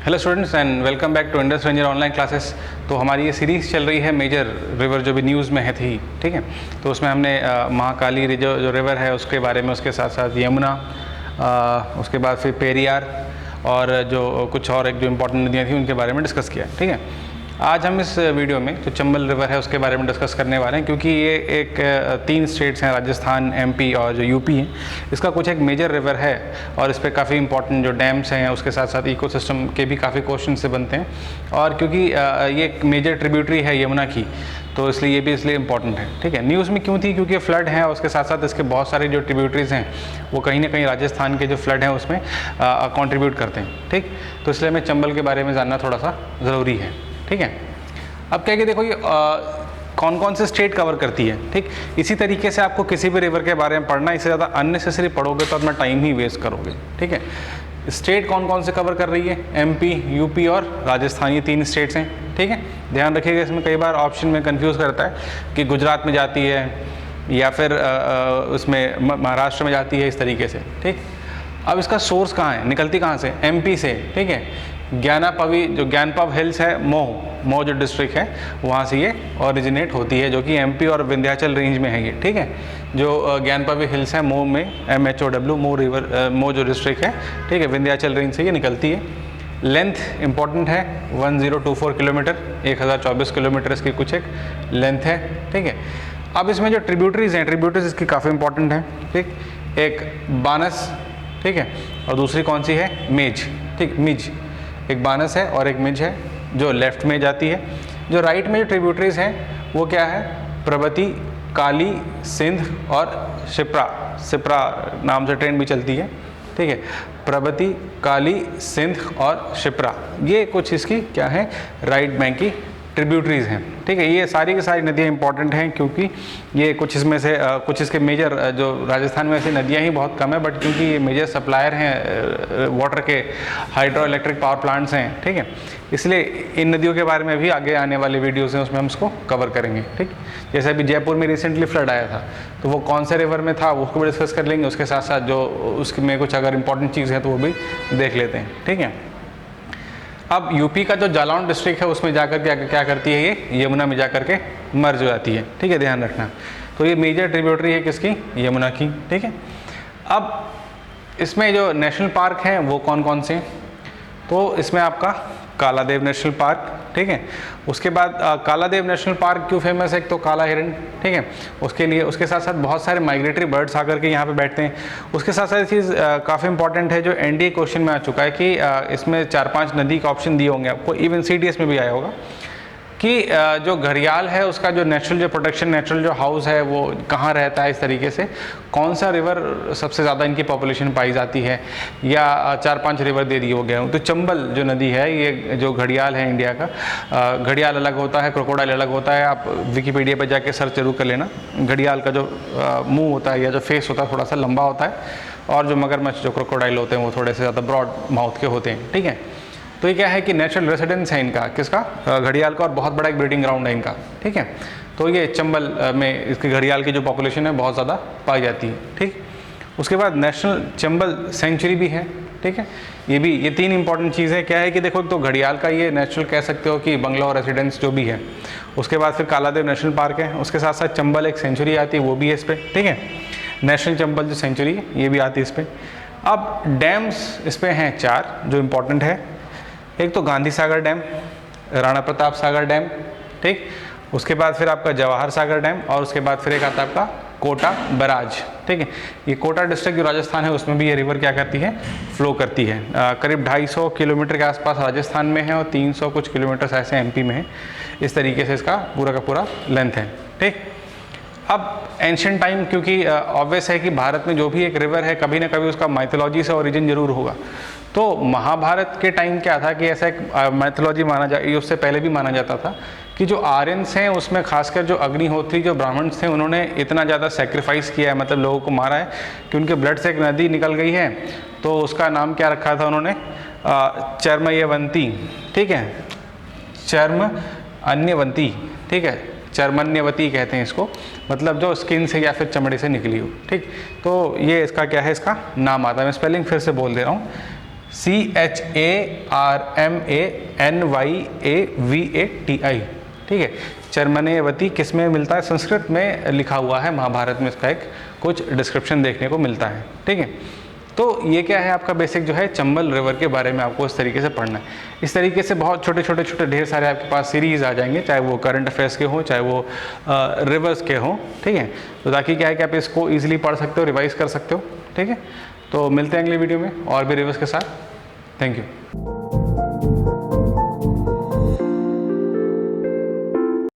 Hello students and welcome back to Indus Ranger online classes. तो हमारी ये series चल रही है मेजर रिवर जो भी न्यूज़ में है थी, ठीक है। तो उसमें हमने महाकाली जो रिवर है उसके बारे में, उसके साथ साथ यमुना, उसके बाद फिर पेरियार और जो कुछ और एक जो इम्पोर्टेंट नदियाँ थी उनके बारे में डिस्कस किया, ठीक है। आज हम इस वीडियो में जो चंबल रिवर है उसके बारे में डिस्कस करने वाले हैं, क्योंकि ये एक 3 स्टेट्स हैं, राजस्थान, एमपी और जो यूपी है। इसका कुछ एक मेजर रिवर है और इस पर काफ़ी इंपॉर्टेंट जो डैम्स हैं, उसके साथ साथ इकोसिस्टम के भी काफ़ी क्वेश्चन से बनते हैं। और क्योंकि ये एक मेजर ट्रिब्यूटरी है यमुना की, तो इसलिए ये भी इसलिए इम्पॉर्टेंट है, ठीक है। न्यूज़ में क्यों थी? क्योंकि फ्लड है और उसके साथ साथ इसके बहुत सारे जो ट्रिब्यूटरीज़ हैं वो कहीं ना कहीं राजस्थान के जो फ्लड हैं उसमें कंट्रीब्यूट करते हैं, ठीक। तो इसलिए हमें चंबल के बारे में जानना थोड़ा सा ज़रूरी है, ठीक है। अब क्या कि देखो ये कौन कौन से स्टेट कवर करती है, ठीक। इसी तरीके से आपको किसी भी रिवर के बारे में पढ़ना, इससे ज़्यादा अननेसेसरी पढ़ोगे तो अपना टाइम ही वेस्ट करोगे, ठीक है। स्टेट कौन कौन से कवर कर रही है? एमपी, यूपी और राजस्थान, ये 3 स्टेट्स हैं, ठीक है। ध्यान रखिएगा, इसमें कई बार ऑप्शन में कंफ्यूज करता है कि गुजरात में जाती है या फिर उसमें महाराष्ट्र में जाती है, इस तरीके से, ठीक। अब इसका सोर्स कहाँ है, निकलती कहाँ से? एमपी से, ठीक है। ज्ञानापवी जो ज्ञानपव हिल्स है, मोह जो डिस्ट्रिक्ट है वहाँ से ये ओरिजिनेट होती है, जो कि एमपी और विंध्याचल रेंज में है ये, ठीक है। जो ज्ञानपवी हिल्स है मोह में, MHOW, मोह रिवर, मोह जो डिस्ट्रिक्ट है, ठीक है, विंध्याचल रेंज से ये निकलती है। लेंथ इंपॉर्टेंट है, 1024 किलोमीटर, 1024 किलोमीटर इसकी कुछ एक लेंथ है, ठीक है। अब इसमें जो ट्रिब्यूटरीज हैं, ट्रिब्यूटरीज इसकी काफ़ी इंपॉर्टेंट है, ठीक। एक बानस, ठीक है, और दूसरी कौन सी है? मेज, ठीक, मिज। एक बानस है और एक मिज है जो लेफ्ट में जाती है। जो राइट में जो ट्रिब्यूटरीज हैं वो क्या है? प्रवती, काली, सिंध और शिप्रा नाम से ट्रेन भी चलती है, ठीक है। प्रवती, काली, सिंध और शिप्रा, ये कुछ इसकी क्या है? राइट बैंक की ट्रिब्यूटरीज हैं, ठीक है। ये सारी की सारी नदियाँ इंपॉर्टेंट हैं, क्योंकि ये कुछ इसमें से कुछ इसके मेजर जो राजस्थान में ऐसी नदियाँ ही बहुत कम है, बट क्योंकि ये मेजर सप्लायर हैं वाटर के, हाइड्रो इलेक्ट्रिक पावर प्लांट्स हैं, ठीक है, इसलिए इन नदियों के बारे में भी आगे आने वाले वीडियोज़ हैं उसमें हम इसको कवर करेंगे, ठीक। जैसे अभी जयपुर में रिसेंटली फ्लड आया था, तो वो कौन से रिवर में था उसको भी डिस्कस कर लेंगे। उसके साथ साथ जो उसमें कुछ अगर इंपॉर्टेंट चीज़ है तो वो भी देख लेते हैं, ठीक है। अब यूपी का जो जालौन डिस्ट्रिक्ट है उसमें जाकर के क्या करती है? ये यमुना में जाकर के मर्ज हो जाती है, ठीक है, ध्यान रखना। तो ये मेजर ट्रिब्यूटरी है किसकी? यमुना की, ठीक है। अब इसमें जो नेशनल पार्क हैं वो कौन कौन से? तो इसमें आपका कालादेव नेशनल पार्क, ठीक है। उसके बाद कालादेव नेशनल पार्क क्यों फेमस है? एक तो काला हिरण, ठीक है, उसके लिए, उसके साथ साथ बहुत सारे माइग्रेटरी बर्ड्स आकर के यहाँ पे बैठते हैं। उसके साथ साथ चीज़ काफ़ी इंपॉर्टेंट है जो एनडीए क्वेश्चन में आ चुका है कि इसमें 4-5 नदी का ऑप्शन दिए होंगे आपको, इवन CDS में भी आया होगा कि जो घड़ियाल है उसका जो नेचुरल जो प्रोटेक्शन, नेचुरल जो हाउस है वो कहाँ रहता है, इस तरीके से कौन सा रिवर सबसे ज़्यादा इनकी पॉपुलेशन पाई जाती है, या 4-5 रिवर दे दिए हो गए। तो चंबल जो नदी है, ये जो घड़ियाल है इंडिया का, घड़ियाल अलग होता है, क्रोकोडाइल अलग होता है, आप विकीपीडिया पर जाके सर्च जरूर कर लेना। घड़ियाल का जो मुँह होता है या जो फेस होता है थोड़ा सा लंबा होता है, और जो मगरमच्छ जो क्रोकोडाइल होते हैं वो थोड़े से ज़्यादा ब्रॉड माउथ के होते हैं, ठीक है। तो ये क्या है कि नेचुरल रेसिडेंस है इनका, किसका? घड़ियाल का, और बहुत बड़ा एक ब्रीडिंग ग्राउंड है इनका, ठीक है। तो ये चंबल में इसकी घड़ियाल की जो पॉपुलेशन है बहुत ज़्यादा पाई जाती है, ठीक। उसके बाद नेशनल चंबल सेंचुरी भी है, ठीक है। ये 3 इंपॉर्टेंट चीज़ है। क्या है कि देखो, तो घड़ियाल का ये नेचुरल कह सकते हो कि बंगला और रेसिडेंस जो भी है। उसके बाद फिर कालादेव नेशनल पार्क है, उसके साथ साथ चंबल एक सेंचुरी आती है, वो भी है इस पर, ठीक है। नेशनल चंबल जो सेंचुरी है ये भी आती है इस पर। अब डैम्स इस पर हैं 4 जो इम्पोर्टेंट है। एक तो गांधी सागर डैम, राणा प्रताप सागर डैम, ठीक। उसके बाद फिर आपका जवाहर सागर डैम, और उसके बाद फिर एक आता है आपका कोटा बराज, ठीक है। ये कोटा डिस्ट्रिक्ट जो राजस्थान है उसमें भी ये रिवर क्या करती है? फ्लो करती है। करीब 250 किलोमीटर के आसपास राजस्थान में है और 300 कुछ किलोमीटर ऐसे एमपी में है। इस तरीके से इसका पूरा का पूरा लेंथ है, ठीक। अब एंशिएंट टाइम, क्योंकि ऑब्वियस है कि भारत में जो भी एक रिवर है कभी ना कभी उसका माइथोलॉजी से ओरिजिन जरूर होगा। तो महाभारत के टाइम क्या था कि ऐसा एक माइथोलॉजी माना जाए, उससे पहले भी माना जाता था कि जो आर्यंस हैं उसमें खासकर जो अग्निहोत्री जो ब्राह्मण्स थे उन्होंने इतना ज़्यादा सेक्रीफाइस किया है, मतलब लोगों को मारा है कि उनके ब्लड से एक नदी निकल गई है। तो उसका नाम क्या रखा था उन्होंने? चर्मयवंती, ठीक है, चर्म अन्यवंती, ठीक है, चर्मन्यवती कहते हैं इसको, मतलब जो स्किन से या फिर चमड़े से निकली हो, ठीक। तो ये इसका क्या है? इसका नाम आता है। मैं स्पेलिंग फिर से बोल दे रहा हूँ, CHARMANYAVATI, ठीक है। चरमनेयवती किस में मिलता है? संस्कृत में लिखा हुआ है, महाभारत में इसका एक कुछ डिस्क्रिप्शन देखने को मिलता है, ठीक है। तो ये क्या है आपका बेसिक जो है चंबल रिवर के बारे में आपको इस तरीके से पढ़ना है। इस तरीके से बहुत छोटे छोटे ढेर सारे आपके पास सीरीज़ आ जाएंगे, चाहे वो करंट अफेयर्स के हों, चाहे वो रिवर्स के हों, ठीक है। तो ताकि क्या है कि आप इसको ईजिली पढ़ सकते हो, रिवाइज कर सकते हो, ठीक है। तो मिलते हैं अगली वीडियो में और भी रिवर्स के साथ। Thank you.